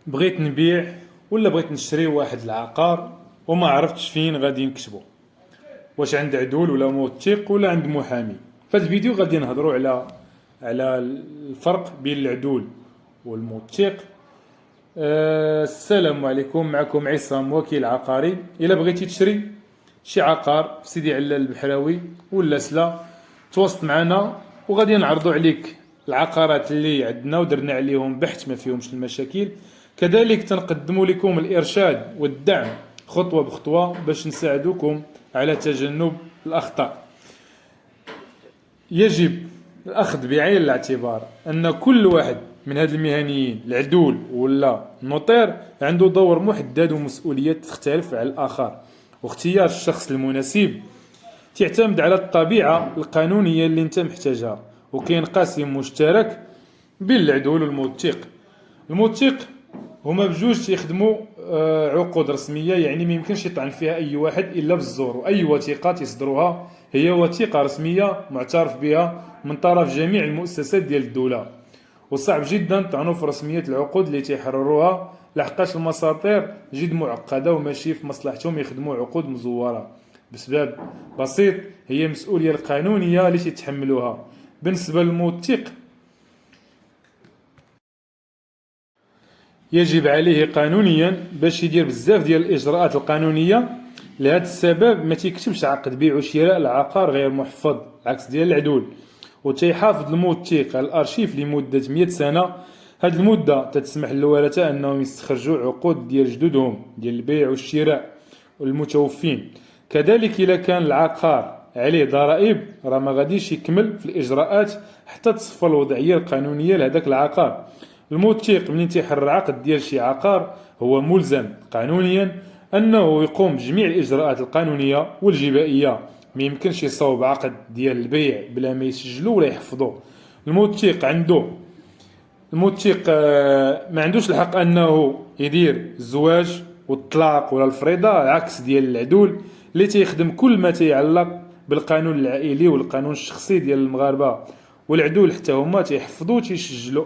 بغيت نبيع ولا بغيت نشري واحد العقار وما عرفتش فين غادي نكتبو، واش عند عدول ولا موثق ولا عند محامي. في هذا الفيديو غادي نهضروا على الفرق بين العدول والموثق. السلام عليكم، معكم عصام وكيل عقاري. الا بغيتي تشري شي عقار في سيدي علال البحراوي ولا سلا، تواصل معنا وغادي نعرضوا عليك العقارات اللي عندنا ودرنا عليهم بحث ما فيهمش المشاكل. كذلك تنقدموا لكم الارشاد والدعم خطوه بخطوه باش نساعدوكم على تجنب الاخطاء. يجب الاخذ بعين الاعتبار ان كل واحد من هاد المهنيين العدول ولا النوطير عنده دور محدد ومسؤوليات تختلف على الاخر، واختيار الشخص المناسب تعتمد على الطبيعه القانونيه اللي انت محتاجها. وكاين قاسم مشترك بين العدول والموثق. الموثق هما بجوج تيخدموا عقود رسميه، يعني ما يمكنش يطعن فيها اي واحد الا بالزور، واي وثيقه تصدروها هي وثيقه رسميه معترف بها من طرف جميع المؤسسات ديال الدوله. وصعب جدا طعنوا في رسميه العقود اللي تيحرروها، لحقاش المساطير جد معقده وماشي في مصلحتهم يخدموا عقود مزوره بسبب بسيط، هي المسؤوليه القانونيه اللي تتحملوها. بالنسبه للموثق يجب عليه قانونيا باش يدير بزاف ديال الاجراءات القانونيه. لهذا السبب ما تيكتبش عقد بيع وشراء العقار غير محفظ عكس ديال العدول، وتيحافظ الموثق على الارشيف لمده 100 سنه. هذه المده تتسمح للورثه انهم يستخرجوا عقود ديال جدودهم ديال البيع والشراء والمتوفين. كذلك الا كان العقار عليه ضرائب راه ما غاديش يكمل في الاجراءات حتى تصفى الوضعيه القانونيه لهذاك العقار. الموثق منين تيحرر عقد ديال شي عقار هو ملزم قانونيا انه يقوم بجميع الاجراءات القانونيه والجبائيه. ما يمكنش يصوب عقد ديال البيع بلا ما يسجلو ولا يحفظو. الموثق ما عندوش الحق انه يدير الزواج والطلاق ولا الفريضه، عكس ديال العدول اللي تيخدم كل ما تيعلق بالقانون العائلي والقانون الشخصي ديال المغاربه. والعدول حتى هما تيحفظوا تيسجلوا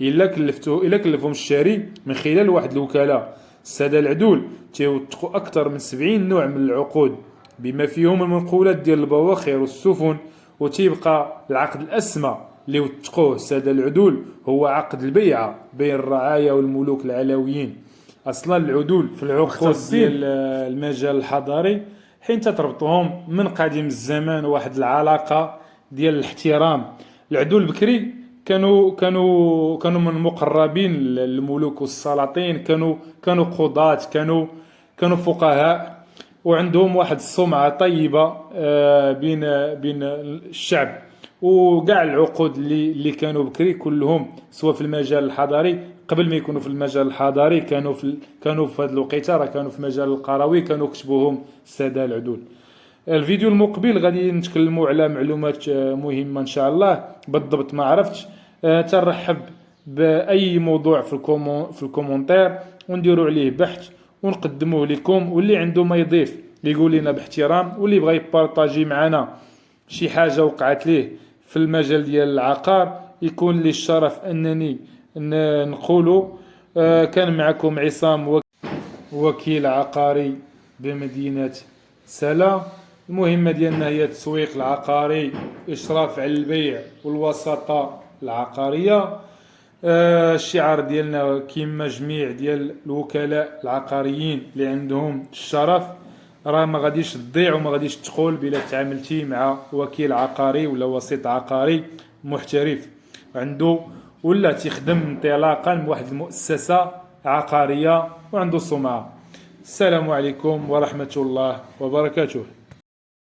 الا كلفهم الشاري من خلال واحد الوكاله. الساده العدول تيوثقوا اكثر من 70 نوع من العقود بما فيهم المنقولات ديال البواخر والسفن. وتيبقى العقد الاسمى اللي وثقوه الساده العدول هو عقد البيعه بين الرعايا والملوك العلويين. اصلا العدول في العقود ديال المجال الحضاري حين تتربطهم من قديم الزمان واحد العلاقه ديال الاحترام. العدول بكري كانوا من المقربين الملوك والسلاطين، كانوا قضاة، كانوا فقهاء، وعندهم واحد السمعة طيبة بين الشعب. وكاع العقود اللي كانوا بكري كلهم سواء في المجال الحضاري قبل ما يكونوا في المجال الحضاري كانوا في هذه الوقيته راه كانوا في المجال القروي، كانوا كتبوهم الساده العدول. الفيديو المقبل غادي نتكلموا على معلومات مهمه ان شاء الله. بالضبط ما عرفتش، ترحب باي موضوع في الكومونتير ونديروا عليه بحث ونقدموه لكم. واللي عنده ما يضيف يقول لنا باحترام، واللي بغى يبارطاجي معنا شي حاجه وقعت ليه في المجال ديال العقار يكون لي الشرف انني نقولوا. كان معكم عصام وكيل عقاري بمدينه سلا. المهمه ديالنا هي التسويق العقاري، اشراف على البيع والوساطه العقاريه. الشعار ديالنا كيما جميع ديال الوكلاء العقاريين اللي عندهم الشرف، راه ما غاديش تضيع وما غاديش تقول بلا تعاملتي مع وكيل عقاري ولا وسيط عقاري محترف عنده ولا تخدم انطلاقا من واحد المؤسسه عقاريه وعنده سمعه. السلام عليكم ورحمه الله وبركاته.